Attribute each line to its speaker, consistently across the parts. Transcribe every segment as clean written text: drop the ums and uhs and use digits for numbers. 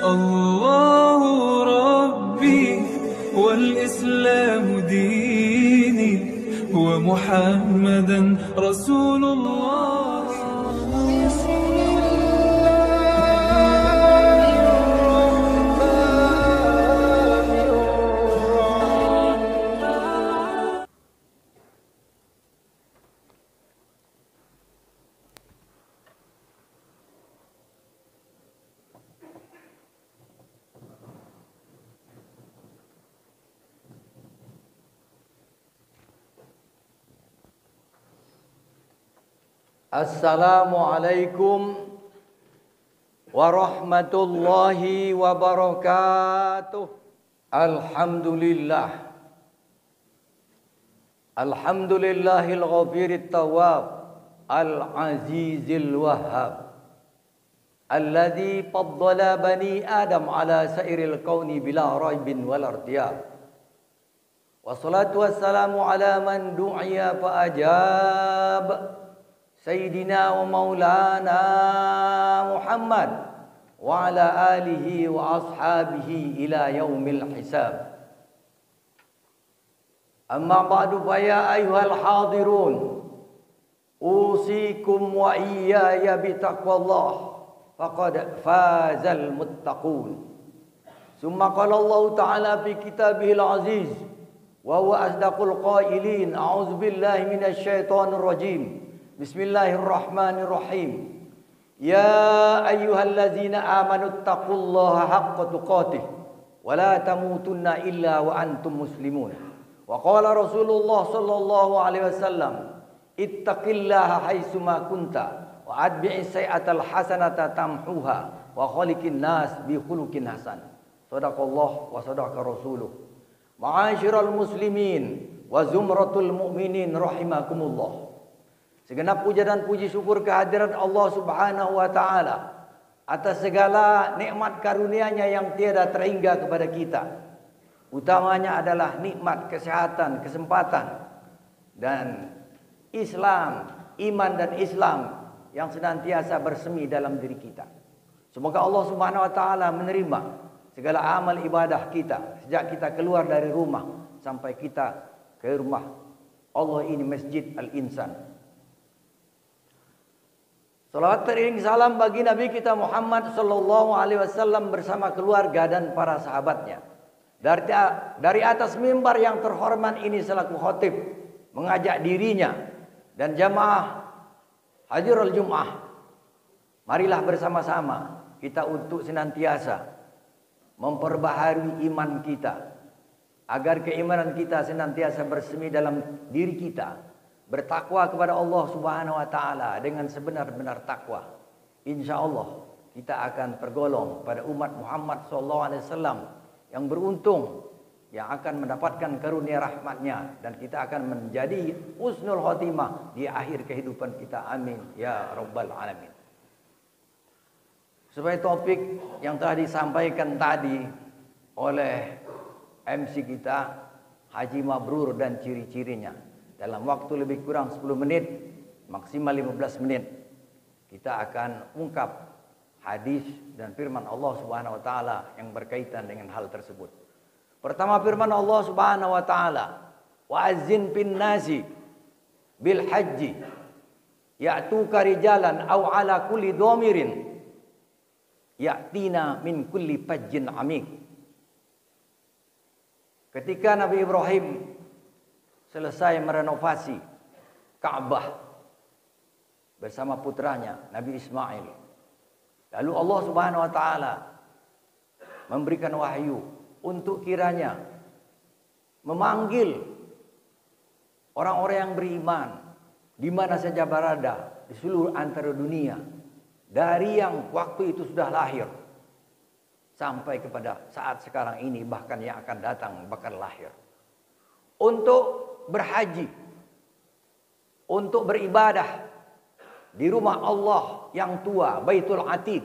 Speaker 1: الله ربي والإسلام ديني ومحمدا رسول الله.
Speaker 2: Assalamualaikum warahmatullahi wabarakatuh. Alhamdulillah. Alhamdulillahil ghafirit tawwab al-azizil wahhab alladzi faddala bani Adam ala sairil kauni bila raibin wal irtiyab. Wassalatu wassalamu ala man du'iya fa ajab. Sayyidina wa maulana Muhammad wa ala alihi wa ashabihi ila yaumil hisab. Amma ba'du fa ya ayyuhal hadirun usikum wa iyaya bi taqwallah faqad fazal muttaqun. Summa qala Allah ta'ala fi kitabihil aziz wa huwa asdaqul qailin a'udzu billahi minasy syaithanir rajim. Bismillahirrahmanirrahim. Ya ayyuhallazina amanu taqullaha haqqa tuqatih wa la tamutunna illa wa antum muslimun. Wa qala Rasulullah sallallahu alaihi wasallam, ittaqillaha haitsu ma kunta wa atbi'is sayyi'atal hasanata tamhuha wa khaliqin nas bi khuluqin hasan. Shadaqallah wa sadaqa rasuluh. Ma'asyiral muslimin wa zumratul mu'minin rahimakumullah. Segenap puja dan puji syukur kehadiran Allah Subhanahu wa taala atas segala nikmat karunia-Nya yang tiada terhingga kepada kita. Utamanya adalah nikmat kesehatan, kesempatan dan Islam, iman dan Islam yang senantiasa bersemi dalam diri kita. Semoga Allah Subhanahu wa taala menerima segala amal ibadah kita sejak kita keluar dari rumah sampai kita ke rumah Allah ini, Masjid Al-Insan. Salawat teriring salam bagi Nabi kita Muhammad sallallahu alaihi wasallam bersama keluarga dan para sahabatnya. Dari atas mimbar yang terhormat ini selaku khatib mengajak dirinya dan jamaah Hadirul Jum'ah, marilah bersama-sama kita untuk senantiasa memperbaharui iman kita agar keimanan kita senantiasa bersemi dalam diri kita. Bertakwa kepada Allah Subhanahu wa taala dengan sebenar-benar takwa. Insyaallah kita akan tergolong pada umat Muhammad sallallahu alaihi wasallam yang beruntung, yang akan mendapatkan karunia rahmat-Nya dan kita akan menjadi husnul khotimah di akhir kehidupan kita. Amin ya rabbal alamin. Sebagai topik yang telah disampaikan tadi oleh MC kita Haji Mabrur dan ciri-cirinya, dalam waktu lebih kurang 10 menit, maksimal 15 menit, kita akan ungkap hadis dan firman Allah Subhanahu wa taala yang berkaitan dengan hal tersebut. Pertama, firman Allah Subhanahu wa taala, "Wa azzin fin nasi bil haji ya'tuka rijalan aw ala kulli dhamirin ya'tina min kulli fajjin amik." Ketika Nabi Ibrahim selesai merenovasi Ka'bah bersama putranya Nabi Ismail, lalu Allah Subhanahu wa taala memberikan wahyu untuk kiranya memanggil orang-orang yang beriman di mana saja berada di seluruh antara dunia, dari yang waktu itu sudah lahir sampai kepada saat sekarang ini, bahkan yang akan datang bakal lahir, untuk berhaji, untuk beribadah di rumah Allah yang tua, Baitul Atiq.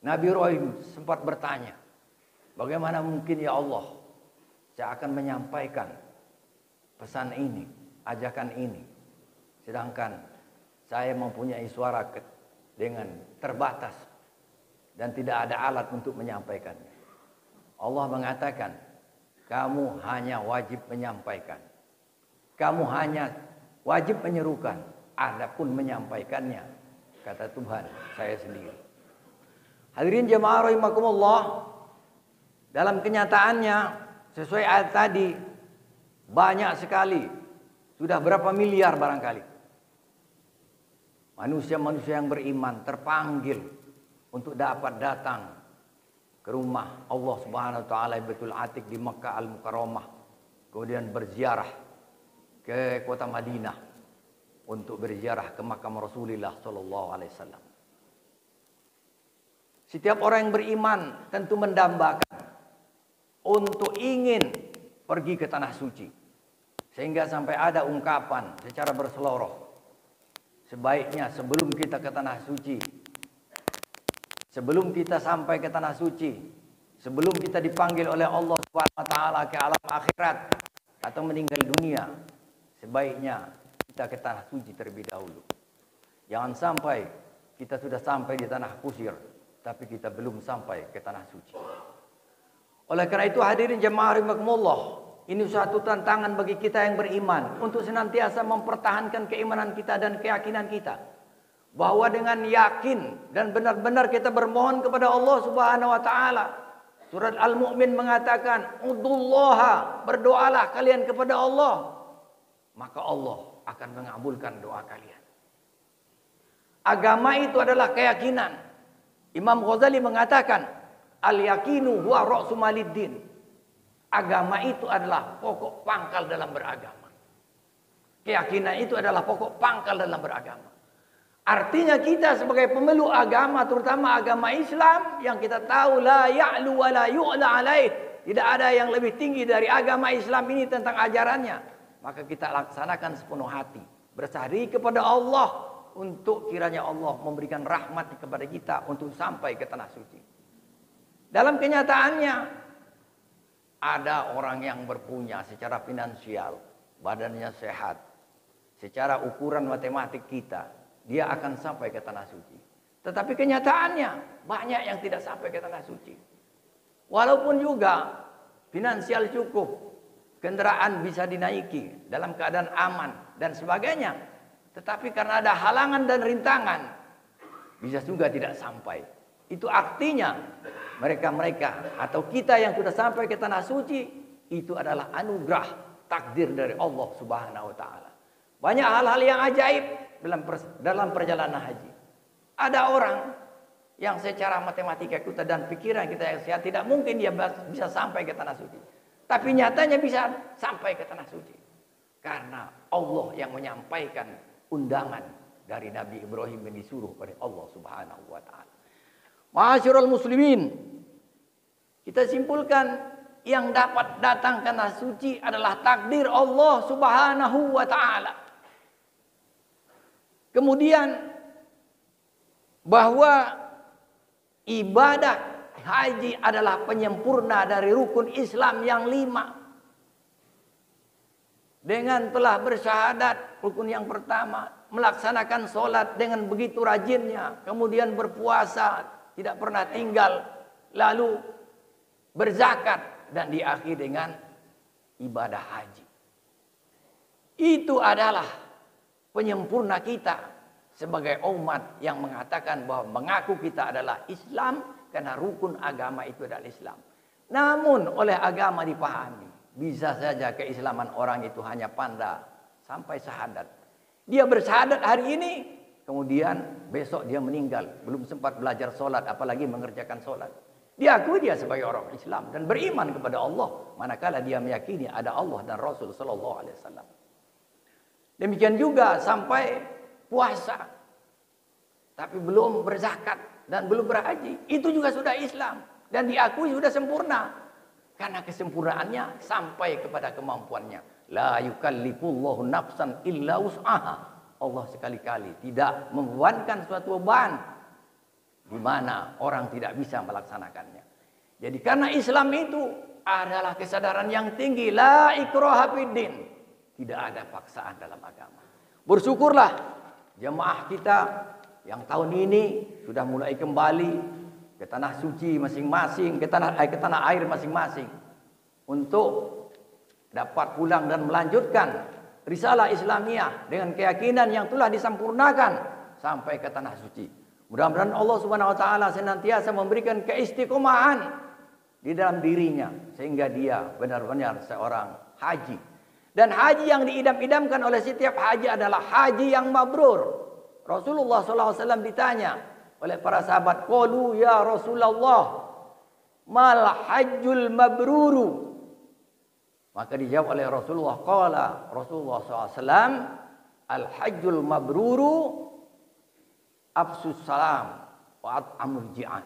Speaker 2: Nabi Ibrahim sempat bertanya, bagaimana mungkin ya Allah saya akan menyampaikan pesan ini, ajakan ini, sedangkan saya mempunyai suara dengan terbatas. dan tidak ada alat untuk menyampaikannya. Allah mengatakan, kamu hanya wajib menyampaikan. Kamu hanya wajib menyerukan. Adapun menyampaikannya, kata Tuhan, saya sendiri. Hadirin jemaah rahimakumullah, dalam kenyataannya sesuai ayat tadi, banyak sekali, sudah berapa miliar barangkali manusia-manusia yang beriman terpanggil untuk dapat datang ke rumah Allah Subhanahu wa taala Baitul Atiq di Makkah Al-Mukarramah, kemudian berziarah ke kota Madinah untuk berziarah ke makam Rasulullah sallallahu alaihi wasallam. Setiap orang yang beriman tentu mendambakan untuk ingin pergi ke tanah suci. Sehingga sampai ada ungkapan secara berseloroh, sebaiknya sebelum kita ke tanah suci, sebelum kita sampai ke tanah suci, sebelum kita dipanggil oleh Allah Subhanahu wa taala ke alam akhirat atau meninggal dunia, sebaiknya kita ke tanah suci terlebih dahulu. Jangan sampai kita sudah sampai di tanah kusir, tapi kita belum sampai ke tanah suci. Oleh karena itu hadirin jemaah rahimakumullah, ini suatu tantangan bagi kita yang beriman untuk senantiasa mempertahankan keimanan kita dan keyakinan kita. Bahwa dengan yakin dan benar-benar kita bermohon kepada Allah Subhanahu wa taala. Surat Al-Mu'min mengatakan, "Udullaha", berdoalah kalian kepada Allah, maka Allah akan mengabulkan doa kalian. Agama itu adalah keyakinan. Imam Ghazali mengatakan, "Al-yakinu huwa ra'su maliddin." Agama itu adalah pokok pangkal dalam beragama. Keyakinan itu adalah pokok pangkal dalam beragama. Artinya kita sebagai pemeluk agama, terutama agama Islam, yang kita tahu la ya'lu wa la yu'la alaih, tidak ada yang lebih tinggi dari agama Islam ini tentang ajarannya, maka kita laksanakan sepenuh hati, bersari kepada Allah untuk kiranya Allah memberikan rahmat kepada kita untuk sampai ke tanah suci. Dalam kenyataannya ada orang yang berpunya secara finansial, badannya sehat, secara ukuran matematik kita, dia akan sampai ke tanah suci. Tetapi kenyataannya banyak yang tidak sampai ke tanah suci. Walaupun juga finansial cukup, kendaraan bisa dinaiki dalam keadaan aman dan sebagainya, tetapi karena ada halangan dan rintangan, bisa juga tidak sampai. Itu artinya mereka-mereka atau kita yang sudah sampai ke tanah suci, itu adalah anugerah takdir dari Allah Subhanahu wa taala. Banyak hal-hal yang ajaib dalam perjalanan haji. Ada orang yang secara matematika kita dan pikiran kita yang sehat tidak mungkin dia bisa sampai ke tanah suci. Tapi nyatanya bisa sampai ke tanah suci. Karena Allah yang menyampaikan undangan dari Nabi Ibrahim yang disuruh oleh Allah Subhanahu wa taala. Ma'asyiral muslimin, kita simpulkan yang dapat datang ke tanah suci adalah takdir Allah Subhanahu wa taala. Kemudian bahwa ibadah haji adalah penyempurna dari rukun Islam yang 5. Dengan telah bersyahadat, rukun yang pertama, melaksanakan sholat dengan begitu rajinnya, kemudian berpuasa, tidak pernah tinggal, lalu berzakat, dan diakhiri dengan ibadah haji. Itu adalah penyempurna kita sebagai umat yang mengatakan bahwa mengaku kita adalah Islam karena rukun agama itu adalah Islam. Namun oleh agama dipahami, bisa saja keislaman orang itu hanya panda sampai syahadat. Dia bersyahadat hari ini, kemudian besok dia meninggal, belum sempat belajar sholat, apalagi mengerjakan sholat. Diakui dia sebagai orang Islam dan beriman kepada Allah, manakala dia meyakini ada Allah dan Rasul Sallallahu Alaihi Wasallam. Demikian juga sampai puasa, tapi belum berzakat dan belum berhaji, itu juga sudah Islam dan diakui sudah sempurna, karena kesempurnaannya sampai kepada kemampuannya. La yukallifullahu nafsan illa wus'aha. Allah sekali-kali tidak membebankan suatu beban di mana orang tidak bisa melaksanakannya. Jadi karena Islam itu adalah kesadaran yang tinggi, la ikraha fiddin, tidak ada paksaan dalam agama. Bersyukurlah jemaah kita yang tahun ini sudah mulai kembali ke ke tanah suci masing-masing, ke tanah air masing-masing untuk dapat pulang dan melanjutkan risalah Islamiyah dengan keyakinan yang telah disempurnakan sampai ke tanah suci. Mudah-mudahan Allah Subhanahu wa taala senantiasa memberikan keistiqomahan di dalam dirinya sehingga dia benar-benar seorang haji. Dan haji yang diidam-idamkan oleh setiap haji adalah haji yang mabrur. Rasulullah SAW ditanya oleh para sahabat, qalu ya Rasulullah, mal hajjul mabruru? Maka dijawab oleh Rasulullah, qala Rasulullah SAW, al hajjul mabruru afsus salam wa at'amul ji'an.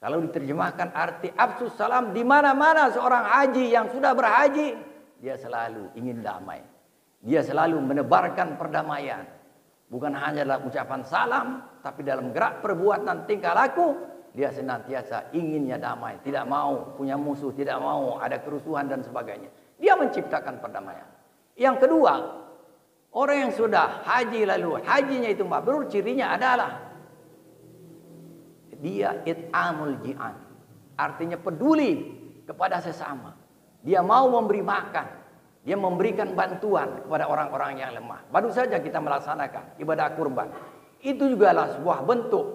Speaker 2: Kalau diterjemahkan arti afsus salam, di mana-mana seorang haji yang sudah berhaji, dia selalu ingin damai. Dia selalu menebarkan perdamaian. Bukan hanya dalam ucapan salam, tapi dalam gerak perbuatan tingkah laku, dia senantiasa inginnya damai, tidak mau punya musuh, tidak mau ada kerusuhan dan sebagainya. Dia menciptakan perdamaian. Yang kedua, orang yang sudah haji lalu hajinya itu mabrur, cirinya adalah dia it'amul ji'an. Artinya peduli kepada sesama. Dia mau memberi makan. Dia memberikan bantuan kepada orang-orang yang lemah. Baru saja kita melaksanakan ibadah kurban. Itu juga adalah sebuah bentuk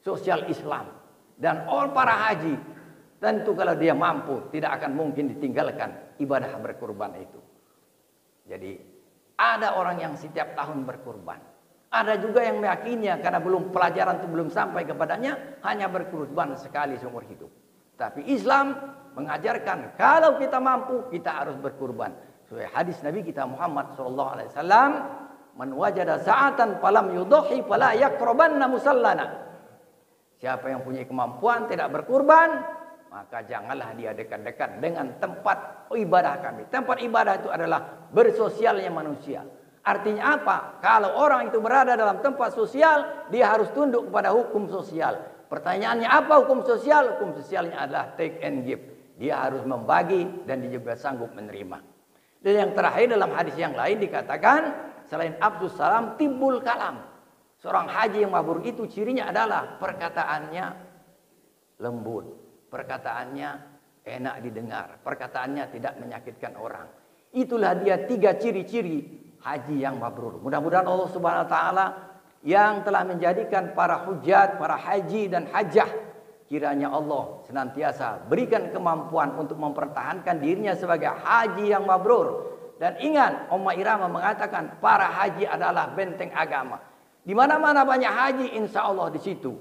Speaker 2: sosial Islam. Dan orang para haji, tentu kalau dia mampu, tidak akan mungkin ditinggalkan ibadah berkurban itu. Jadi, ada orang yang setiap tahun berkurban. Ada juga yang meyakininya karena pelajaran itu belum sampai kepadanya, hanya berkurban sekali seumur hidup. Tapi Islam mengajarkan kalau kita mampu kita harus berkurban. Sesuai hadis Nabi kita Muhammad SAW, man wajada sa'atan falam yudhi fala yaqrabanna musallana. Siapa yang punya kemampuan tidak berkurban, maka janganlah dia dekat-dekat dengan tempat ibadah kami. Tempat ibadah itu adalah bersosialnya manusia. Artinya apa? Kalau orang itu berada dalam tempat sosial, dia harus tunduk kepada hukum sosial. Pertanyaannya apa hukum sosial? Hukum sosialnya adalah take and give. Dia harus membagi dan dia juga sanggup menerima. Dan yang terakhir dalam hadis yang lain dikatakan, selain abdus salam, timbul kalam. Seorang haji yang mabrur itu cirinya adalah perkataannya lembut. Perkataannya enak didengar. Perkataannya tidak menyakitkan orang. Itulah dia 3 ciri-ciri haji yang mabrur. Mudah-mudahan Allah Subhanahu wa taala yang telah menjadikan para hujjat, para haji dan hajjah, kiranya Allah senantiasa berikan kemampuan untuk mempertahankan dirinya sebagai haji yang mabrur. Dan ingat, Ummah Irama mengatakan para haji adalah benteng agama. Di mana-mana banyak haji, insya Allah di situ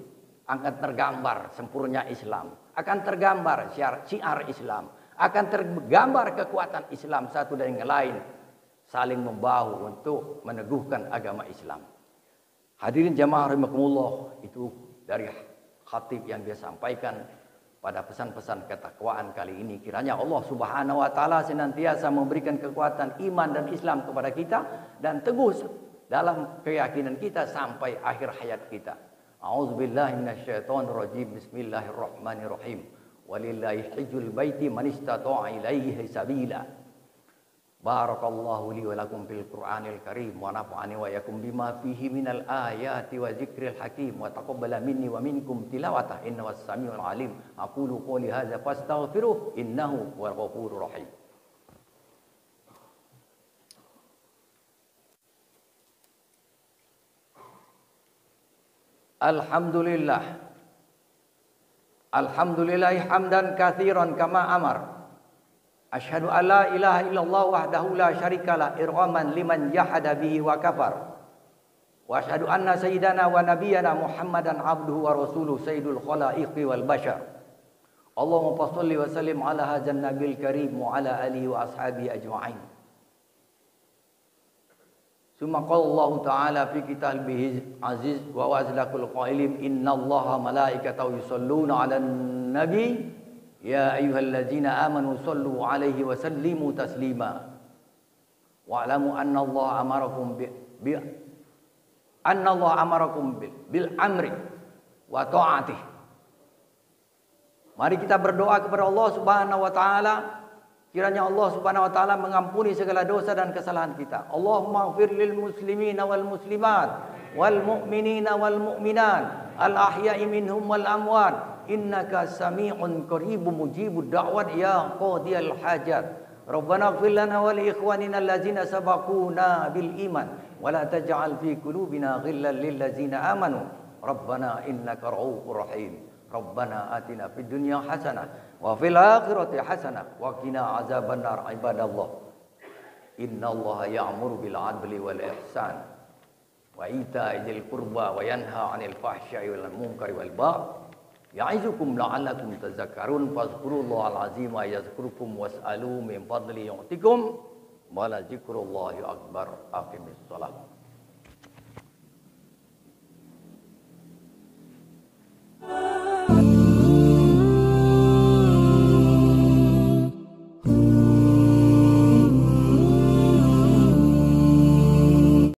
Speaker 2: akan tergambar sempurna Islam, akan tergambar syiar Islam, akan tergambar kekuatan Islam satu dan yang lain saling membahu untuk meneguhkan agama Islam. Hadirin jamaah rahimakumullah, itu dari khatib yang dia sampaikan pada pesan-pesan ketakwaan kali ini. Kiranya Allah Subhanahu wa taala senantiasa memberikan kekuatan iman dan Islam kepada kita dan teguh dalam keyakinan kita sampai akhir hayat kita. A'udzubillahi minasyaitonirrajim. Bismillahirrahmanirrahim. Walillahi hajjul baiti man istata'a ilaihi sabila. Barakallahu li wa lakum fil Qur'anil Karim wa nafa'ani wa yakum bima fihi minal ayati wa zikril hakim wa taqabbala minni wa minkum tilawatah innahu was-sami'ul alim. Aqulu qouli hadza fastaghfiruh innahu huwal ghafurur rahim. Alhamdulillah. Alhamdulillahi hamdan katsiran kama amar. Asyhadu an la ilaha illallah wahdahu la syarikalah irghaman liman jahada bihi wa kafar. Wa asyhadu anna sayyidana wa nabiyyana Muhammadan abduhu wa rasuluh sayyidul khalaiqi wal bashar. Allahumma shalli wa sallim ala hadzal nabiyil karim wa ala alihi wa ashabihi ajma'in. Summa qala Allah ta'ala fi kitabihi aziz wa wazlakul qailin innallaha malaikatahu yusholluna 'alan nabi. Ya ayyuhallazina amanu sallu alaihi wa sallimu taslima. Wa'lamu anna Allah amarakum bil amri wa ta'atih. Mari kita berdoa kepada Allah Subhanahu wa taala, kiranya Allah Subhanahu wa taala mengampuni segala dosa dan kesalahan kita. Allahumma ighfir lil muslimina wal muslimat wal mu'minina wal mu'minat al-ahya'i minhum wal amwat innaka sami'un qaribun mujibud da'wat ya qadiyal hajat. Rabbana ighfir lana wa li ikhwanina allazina sabaquna bil iman wa la taj'al fi qulubina ghillan lil ladzina amanu. Rabbana innaka ra'ufur rahim. Rabbana atina fid dunya hasanah wa fil akhirati hasanah wa qina azabannar. Ibadallah, innallaha ya'muru bil 'adli wal ihsan wa ita'i dzil qurba wa yanha 'anil fahsya'i wal munkari wal baghi ya'izukum la'allakum tadhakkarun. Fadhkurullahal 'azima yazkurukum was'alu min fadli yu'tikum wa la dzikrullahi akbar. Aqimis shalah.